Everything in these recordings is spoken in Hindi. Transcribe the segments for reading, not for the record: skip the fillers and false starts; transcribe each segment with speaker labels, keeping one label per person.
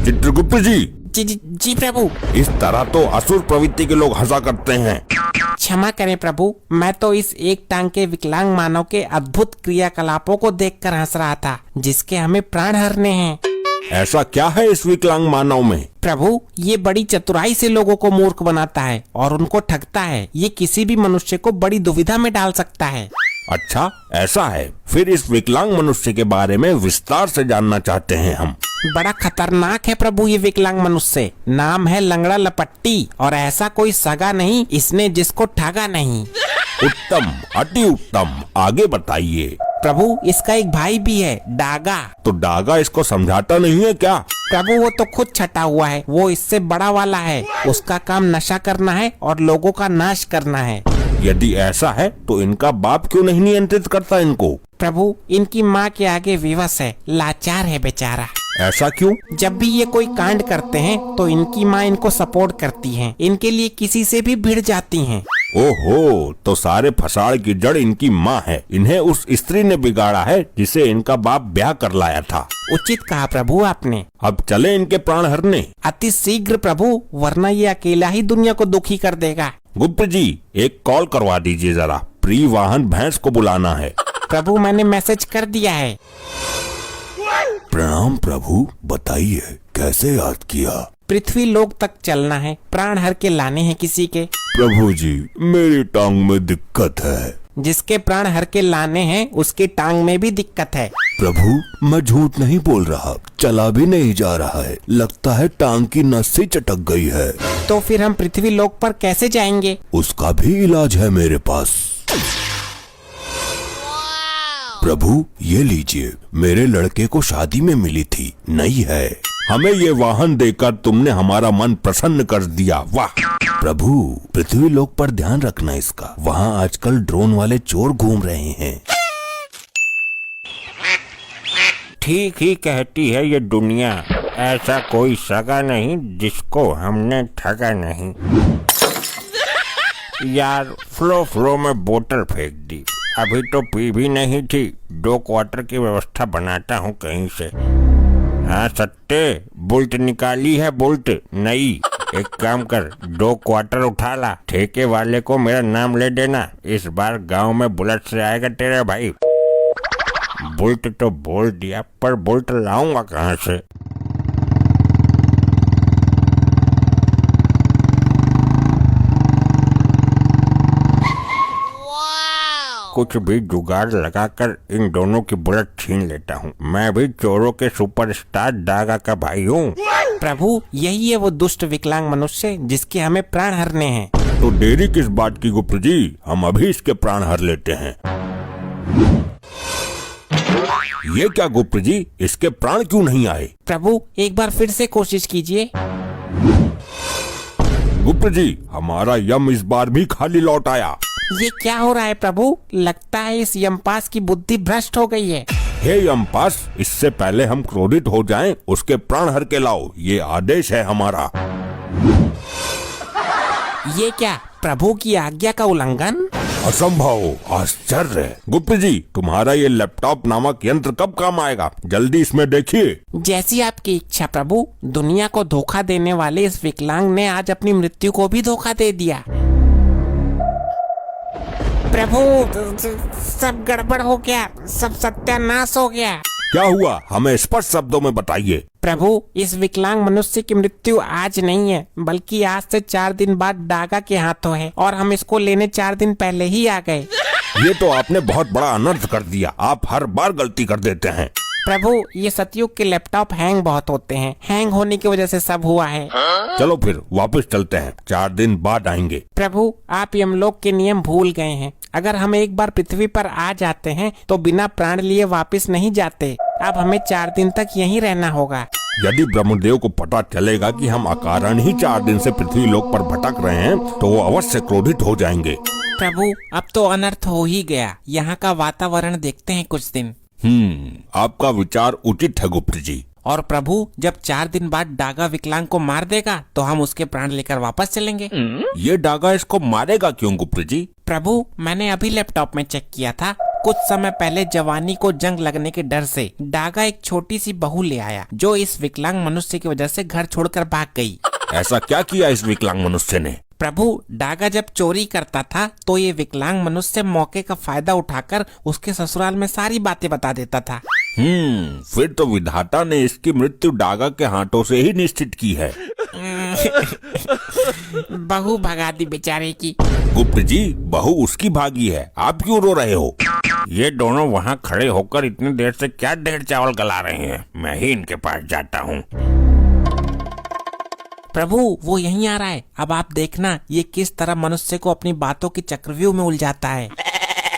Speaker 1: चित्रगुप्त जी,
Speaker 2: जी प्रभु।
Speaker 1: इस तरह तो असुर प्रवृत्ति के लोग हंसा करते हैं।
Speaker 2: क्षमा करें प्रभु, मैं तो इस एक टांग के विकलांग मानव के अद्भुत क्रियाकलापों को देखकर हंस रहा था, जिसके हमें प्राण हरने हैं।
Speaker 1: ऐसा क्या है इस विकलांग मानव में?
Speaker 2: प्रभु, ये बड़ी चतुराई से लोगों को मूर्ख बनाता है और उनको ठगता है। ये किसी भी मनुष्य को बड़ी दुविधा में डाल सकता है।
Speaker 1: अच्छा, ऐसा है। फिर इस विकलांग मनुष्य के बारे में विस्तार से जानना चाहते हैं हम।
Speaker 2: बड़ा खतरनाक है प्रभु ये विकलांग मनुष्य। नाम है लंगड़ा लपट्टी और ऐसा कोई सगा नहीं इसने जिसको ठगा नहीं।
Speaker 1: उत्तम, अति उत्तम। आगे बताइए।
Speaker 2: प्रभु, इसका एक भाई भी है, डागा।
Speaker 1: तो डागा इसको समझाता नहीं है क्या?
Speaker 2: प्रभु, वो तो खुद छटा हुआ है, वो इससे बड़ा वाला है। उसका काम नशा करना है और लोगों का नाश करना है।
Speaker 1: यदि ऐसा है तो इनका बाप क्यों नहीं नियंत्रित करता इनको?
Speaker 2: प्रभु, इनकी माँ के आगे विवश है, लाचार है बेचारा।
Speaker 1: ऐसा क्यों?
Speaker 2: जब भी ये कोई कांड करते हैं तो इनकी माँ इनको सपोर्ट करती है, इनके लिए किसी से भी भिड़ जाती हैं।
Speaker 1: ओहो, तो सारे फसाड़ की जड़ इनकी माँ है। इन्हें उस स्त्री ने बिगाड़ा है जिसे इनका बाप ब्याह कर लाया था।
Speaker 2: उचित कहा प्रभु आपने।
Speaker 1: अब चले इनके प्राण हरने।
Speaker 2: अति शीघ्र प्रभु, वरना ये अकेला ही दुनिया को दुखी कर देगा।
Speaker 1: गुप्त जी, एक कॉल करवा दीजिए जरा। प्रिय वाहन भैंस को बुलाना है।
Speaker 2: प्रभु, मैंने मैसेज कर दिया है।
Speaker 1: प्रणाम प्रभु, बताइए कैसे याद किया?
Speaker 2: पृथ्वी लोक तक चलना है, प्राण हर के लाने हैं किसी के।
Speaker 1: प्रभु जी, मेरी टांग में दिक्कत है।
Speaker 2: जिसके प्राण हर के लाने हैं उसकी टांग में भी दिक्कत है।
Speaker 1: प्रभु, मैं झूठ नहीं बोल रहा, चला भी नहीं जा रहा है। लगता है टांग की नस से चटक गई है।
Speaker 2: तो फिर हम पृथ्वी लोक पर कैसे जाएंगे?
Speaker 1: उसका भी इलाज है मेरे पास। प्रभु, ये लीजिए, मेरे लड़के को शादी में मिली थी, नई है। हमें ये वाहन देकर तुमने हमारा मन प्रसन्न कर दिया। वाह! प्रभु, पृथ्वी लोक पर ध्यान रखना इसका। वहाँ आजकल ड्रोन वाले चोर घूम रहे हैं।
Speaker 3: ठीक ही कहती है ये दुनिया। ऐसा कोई सगा नहीं जिसको हमने ठगा नहीं। यार, फ्लो में बोतल फेंक दी। अभी तो पी भी नहीं थी। 2 क्वार्टर की व्यवस्था बनाता हूँ कहीं से। हाँ सत्ते, बुल्ट निकाली है, बुल्ट नई। एक काम कर, 2 क्वार्टर उठा ला। ठेके वाले को मेरा नाम ले देना। इस बार गांव में बुलेट से आएगा तेरा भाई। बुल्ट तो बोल दिया, पर बुल्ट लाऊंगा कहाँ से? कुछ भी जुगाड़ लगाकर इन दोनों की बुलेट छीन लेता हूँ। मैं भी चोरों के सुपरस्टार डागा का भाई हूँ।
Speaker 2: प्रभु, यही है वो दुष्ट विकलांग मनुष्य जिसके हमें प्राण हरने हैं।
Speaker 1: तो देरी किस बात की गुप्त जी, हम अभी इसके प्राण हर लेते हैं। ये क्या गुप्त जी, इसके प्राण क्यों नहीं आए?
Speaker 2: प्रभु, एक बार फिर से कोशिश कीजिए।
Speaker 1: गुप्त जी, हमारा यम इस बार भी खाली लौट आया।
Speaker 2: ये क्या हो रहा है प्रभु? लगता है इस यमपास की बुद्धि भ्रष्ट हो गई है।
Speaker 1: हे यमपास, इससे पहले हम क्रोधित हो जाएं, उसके प्राण हर के लाओ। ये आदेश है हमारा।
Speaker 2: ये क्या प्रभु की आज्ञा का उल्लंघन?
Speaker 1: असंभव, आश्चर्य। गुप्त जी, तुम्हारा ये लैपटॉप नामक यंत्र कब काम आएगा? जल्दी इसमें देखिए।
Speaker 2: जैसी आपकी इच्छा प्रभु। दुनिया को धोखा देने वाले इस विकलांग ने आज अपनी मृत्यु को भी धोखा दे दिया। प्रभु, सब गड़बड़ हो गया, सब सत्यानाश हो गया।
Speaker 1: क्या हुआ? हमें स्पष्ट शब्दों में बताइए।
Speaker 2: प्रभु, इस विकलांग मनुष्य की मृत्यु आज नहीं है, बल्कि आज से 4 दिन बाद डागा के हाथों है और हम इसको लेने 4 दिन पहले ही आ गए।
Speaker 1: ये तो आपने बहुत बड़ा अनर्थ कर दिया। आप हर बार गलती कर देते हैं।
Speaker 2: प्रभु, ये सतयुग के लैपटॉप हैंग बहुत होते हैं। हैंग होने की वजह से सब हुआ है।
Speaker 1: चलो फिर वापस चलते हैं, 4 दिन बाद आएंगे।
Speaker 2: प्रभु, आप यमलोक के नियम भूल गए हैं। अगर हम एक बार पृथ्वी पर आ जाते हैं तो बिना प्राण लिए वापस नहीं जाते। अब हमें 4 दिन तक यहीं रहना होगा।
Speaker 1: यदि ब्रह्मदेव को पता चलेगा कि हम अकारण ही 4 दिन से पृथ्वी लोक पर भटक रहे हैं तो वो अवश्य क्रोधित हो जाएंगे।
Speaker 2: प्रभु, अब तो अनर्थ हो ही गया। यहाँ का वातावरण देखते हैं कुछ दिन।
Speaker 1: आपका विचार उचित है गुप्त जी।
Speaker 2: और प्रभु, जब 4 दिन बाद डागा विकलांग को मार देगा तो हम उसके प्राण लेकर वापस चलेंगे।
Speaker 1: ये डागा इसको मारेगा क्यों गुप्त जी?
Speaker 2: प्रभु, मैंने अभी लैपटॉप में चेक किया था, कुछ समय पहले जवानी को जंग लगने के डर से डागा एक छोटी सी बहू ले आया, जो इस विकलांग मनुष्य की वजह से घर छोड़कर भाग गई।
Speaker 1: ऐसा क्या किया इस विकलांग मनुष्य ने?
Speaker 2: प्रभु, डागा जब चोरी करता था तो ये विकलांग मनुष्य मौके का फायदा उठाकर उसके ससुराल में सारी बातें बता देता था।
Speaker 1: फिर तो विधाता ने इसकी मृत्यु डागा के हाथों से ही निश्चित की है।
Speaker 2: बहू भगा दी बेचारे की।
Speaker 1: गुप्त जी, बहू उसकी भागी है, आप क्यों रो रहे हो?
Speaker 3: ये दोनों वहाँ खड़े होकर इतनी देर से क्या ढेर चावल गला रहे हैं? मैं ही इनके पास जाता हूँ।
Speaker 2: प्रभु, वो यहीं आ रहा है। अब आप देखना ये किस तरह मनुष्य को अपनी बातों की चक्रव्यूह में उलझाता है।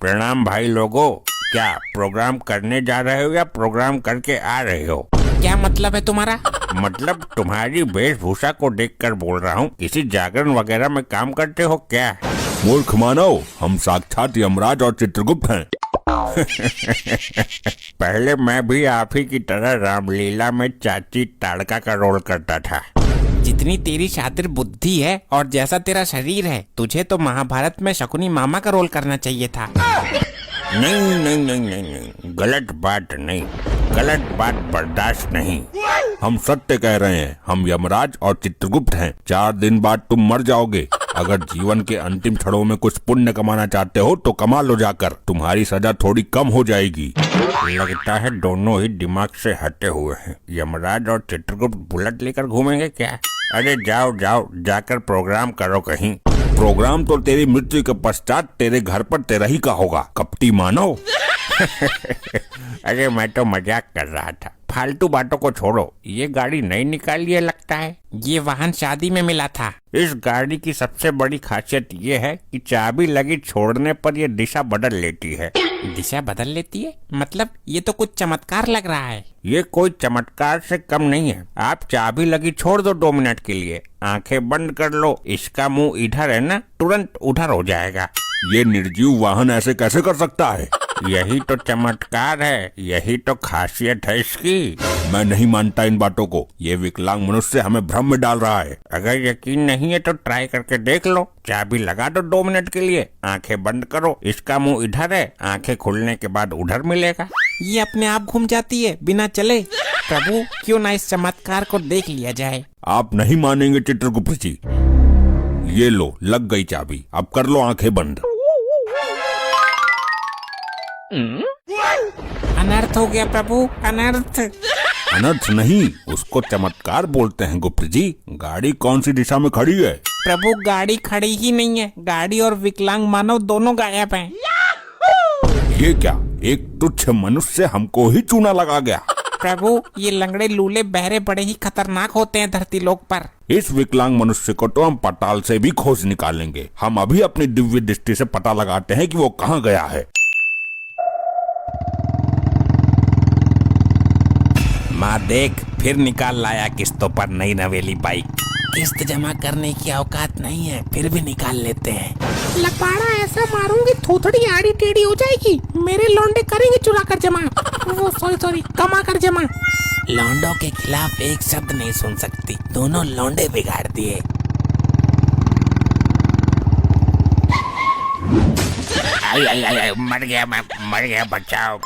Speaker 3: प्रणाम भाई लोगों, क्या प्रोग्राम करने जा रहे हो या प्रोग्राम करके आ रहे हो?
Speaker 2: क्या मतलब है तुम्हारा?
Speaker 3: मतलब तुम्हारी वेशभूषा को देखकर बोल रहा हूँ, किसी जागरण वगैरह में काम करते हो क्या?
Speaker 1: मूर्ख मानव, हम साक्षात यमराज और चित्रगुप्त हैं।
Speaker 3: पहले मैं भी आप ही की तरह रामलीला में चाची ताड़का का रोल करता था।
Speaker 2: जितनी तेरी शातिर बुद्धि है और जैसा तेरा शरीर है, तुझे तो महाभारत में शकुनी मामा का रोल करना चाहिए था।
Speaker 3: नहीं नहीं नहीं नहीं नहीं, गलत बात नहीं, गलत बात बर्दाश्त नहीं।
Speaker 1: हम सत्य कह रहे हैं, हम यमराज और चित्रगुप्त हैं। 4 दिन बाद तुम मर जाओगे। अगर जीवन के अंतिम क्षणों में कुछ पुण्य कमाना चाहते हो तो कमा लो जाकर, तुम्हारी सजा थोड़ी कम हो जाएगी।
Speaker 3: लगता है दोनों ही दिमाग से हटे हुए हैं। यमराज और चित्रगुप्त बुलेट लेकर घूमेंगे क्या? अरे जाओ जाओ, जाकर प्रोग्राम करो कहीं।
Speaker 1: प्रोग्राम तो तेरी मृत्यु के पश्चात तेरे घर पर तेरा ही का होगा, कपटी मानव।
Speaker 3: अरे मैं तो मजाक कर रहा था, फालतू बातों को छोड़ो। ये गाड़ी नई निकाली है लगता है।
Speaker 2: ये वाहन शादी में मिला था।
Speaker 3: इस गाड़ी की सबसे बड़ी खासियत ये है कि चाबी लगी छोड़ने पर ये दिशा बदल लेती है।
Speaker 2: दिशा बदल लेती है? मतलब ये तो कुछ चमत्कार लग रहा है।
Speaker 3: ये कोई चमत्कार से कम नहीं है। आप चाबी लगी छोड़ दो 2 मिनट के लिए, आंखें बंद कर लो, इसका मुंह इधर है ना, तुरंत उधर हो जाएगा।
Speaker 1: ये निर्जीव वाहन ऐसे कैसे कर सकता है?
Speaker 3: यही तो चमत्कार है, यही तो खासियत है इसकी।
Speaker 1: मैं नहीं मानता इन बातों को। ये विकलांग मनुष्य हमें भ्रम में डाल रहा है।
Speaker 3: अगर यकीन नहीं है तो ट्राई करके देख लो। चाबी लगा दो 2 मिनट के लिए, आंखें बंद करो, इसका मुंह इधर है, आंखें खुलने के बाद उधर मिलेगा।
Speaker 2: ये अपने आप घूम जाती है बिना चले। प्रभु, क्यों ना इस चमत्कार को देख लिया जाए।
Speaker 1: आप नहीं मानेंगे चित्रगुप्त जी। ये लो, लग गई चाबी, अब कर लो आंखें बंद।
Speaker 2: अनर्थ हो गया प्रभु, अनर्थ।
Speaker 1: अनर्थ नहीं, उसको चमत्कार बोलते हैं गुप्त जी। गाड़ी कौन सी दिशा में खड़ी है?
Speaker 2: प्रभु, गाड़ी खड़ी ही नहीं है। गाड़ी और विकलांग मानव दोनों गायब हैं।
Speaker 1: ये क्या, एक तुच्छ मनुष्य हमको ही चूना लगा गया।
Speaker 2: प्रभु, ये लंगड़े लूले बहरे बड़े ही खतरनाक होते हैं धरती लोक पर।
Speaker 1: इस विकलांग मनुष्य को तो हम पताल से भी खोज निकालेंगे। हम अभी अपनी दिव्य दृष्टि से पता लगाते हैं कि वो कहाँ गया है।
Speaker 2: माँ देख, फिर निकाल लाया किस्तों पर नई नवेली बाइक। किस्त जमा करने की औकात नहीं है, फिर भी निकाल लेते हैं।
Speaker 4: लपाड़ा ऐसा मारूंगी थोथड़ी आड़ी टेढ़ी हो जाएगी। मेरे लौंडे करेंगे चुरा कर जमा, वो सॉरी कमा कर जमा।
Speaker 2: लौंडों के खिलाफ एक शब्द नहीं सुन सकती, दोनों लौंडे बिगाड़ दिए।
Speaker 3: आई, मर गया, बचाओ।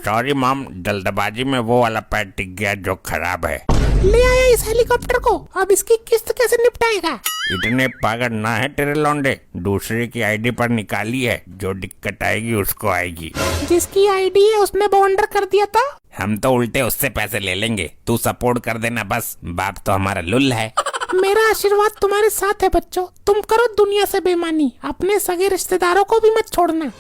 Speaker 3: सॉरी मॉम, जल्दबाजी में वो वाला पैर टिक गया जो खराब है।
Speaker 4: ले आया इस हेलीकॉप्टर को, अब इसकी किस्त कैसे निपटाएगा?
Speaker 3: इतने पागल ना है तेरे लौंडे, दूसरे की आईडी पर निकाली है, जो दिक्कत आएगी उसको आएगी।
Speaker 4: जिसकी आईडी है उसने बाउंडर कर दिया था।
Speaker 2: हम तो उल्टे उससे पैसे ले लेंगे, तू सपोर्ट कर देना बस। बाप तो हमारा लुल है।
Speaker 4: मेरा आशीर्वाद तुम्हारे साथ है बच्चों। तुम करो दुनिया से बेईमानी, अपने सगे रिश्तेदारों को भी मत छोड़ना।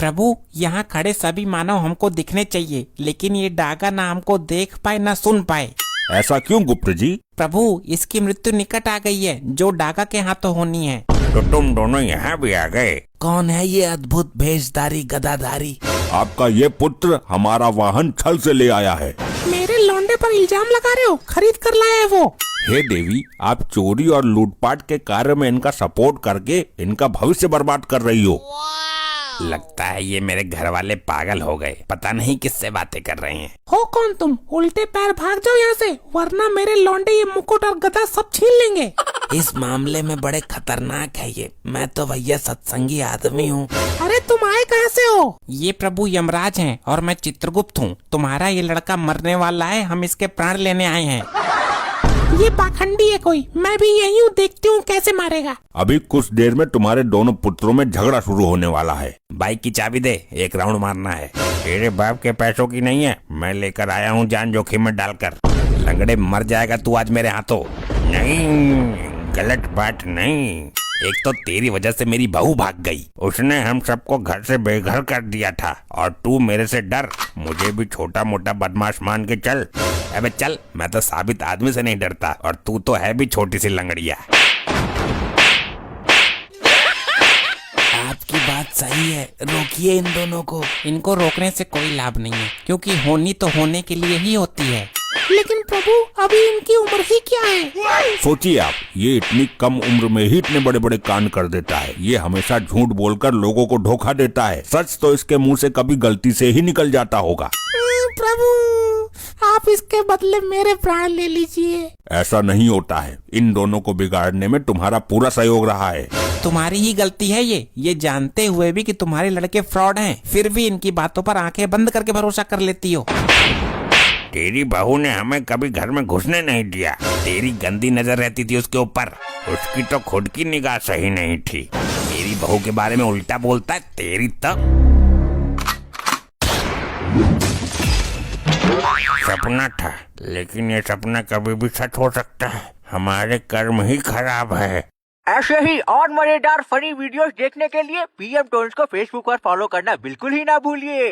Speaker 2: प्रभु, यहाँ खड़े सभी मानव हमको दिखने चाहिए, लेकिन ये डागा ना हमको देख पाए ना सुन पाए।
Speaker 1: ऐसा क्यों गुप्त जी?
Speaker 2: प्रभु, इसकी मृत्यु निकट आ गई है, जो डागा के हाथों होनी है।
Speaker 3: तो तुम दोनों यहाँ भी आ गए।
Speaker 2: कौन है ये अद्भुत भेषधारी गदाधारी?
Speaker 1: आपका ये पुत्र हमारा वाहन छल से ले आया है।
Speaker 4: मेरे लौंडे पर इल्जाम लगा रहे हो? खरीद कर लाया है वो।
Speaker 1: हे देवी, आप चोरी और लूटपाट के कार्य में इनका सपोर्ट करके इनका भविष्य बर्बाद कर रही हो।
Speaker 2: लगता है ये मेरे घर वाले पागल हो गए, पता नहीं किससे बातें कर रहे हैं।
Speaker 4: हो कौन तुम? उल्टे पैर भाग जाओ यहाँ से, वरना मेरे लौंडे ये मुकुट और गदा सब छीन लेंगे।
Speaker 2: इस मामले में बड़े खतरनाक है ये। मैं तो भैया सत्संगी आदमी हूँ।
Speaker 4: अरे तुम आए कहाँ से हो?
Speaker 2: ये प्रभु यमराज हैं और मैं चित्रगुप्त हूँ। तुम्हारा ये लड़का मरने वाला है, हम इसके प्राण लेने आए हैं।
Speaker 4: ये पाखंडी है कोई। मैं भी यही हूँ, देखती हूँ कैसे मारेगा।
Speaker 1: अभी कुछ देर में तुम्हारे दोनों पुत्रों में झगड़ा शुरू होने वाला है।
Speaker 3: बाइक की चाबी दे, एक राउंड मारना है। तेरे बाप के पैसों की नहीं है, मैं लेकर आया हूँ जान जोखिम में डालकर। लंगड़े मर जाएगा तू आज मेरे हाथों। नहीं, गलत बात नहीं। एक तो तेरी वजह से मेरी बहू भाग गई, उसने हम सबको घर से बेघर कर दिया था, और तू मेरे से डर, मुझे भी छोटा मोटा बदमाश मान के चल। अबे चल, मैं तो साबित आदमी से नहीं डरता, और तू तो है भी छोटी सी लंगड़िया।
Speaker 2: आपकी बात सही है, रोकिए इन दोनों को। इनको रोकने से कोई लाभ नहीं है, क्योंकि होनी तो होने के लिए ही होती है।
Speaker 4: लेकिन प्रभु अभी इनकी उम्र ही क्या है?
Speaker 1: सोचिए आप, ये इतनी कम उम्र में ही इतने बड़े बड़े कांड कर देता है। ये हमेशा झूठ बोलकर लोगों को धोखा देता है। सच तो इसके मुंह से कभी गलती से ही निकल जाता होगा।
Speaker 4: प्रभु आप इसके बदले मेरे प्राण ले लीजिए।
Speaker 1: ऐसा नहीं होता है। इन दोनों को बिगाड़ने में तुम्हारा पूरा सहयोग रहा है।
Speaker 2: तुम्हारी ही गलती है ये जानते हुए भी कि तुम्हारे लड़के फ्रॉड हैं, फिर भी इनकी बातों पर आंखें बंद करके भरोसा कर लेती हो।
Speaker 3: तेरी बहू ने हमें कभी घर में घुसने नहीं दिया। तेरी गंदी नजर रहती थी उसके ऊपर। उसकी तो खुद की निगाह सही नहीं थी। मेरी बहू के बारे में उल्टा बोलता है। तेरी तो सपना था, लेकिन ये सपना कभी भी सच हो सकता है। हमारे कर्म ही खराब है।
Speaker 5: ऐसे ही और मजेदार फनी वीडियोस देखने के लिए पीएम टोन्स को फेसबुक पर फॉलो करना बिल्कुल ही ना भूलिए।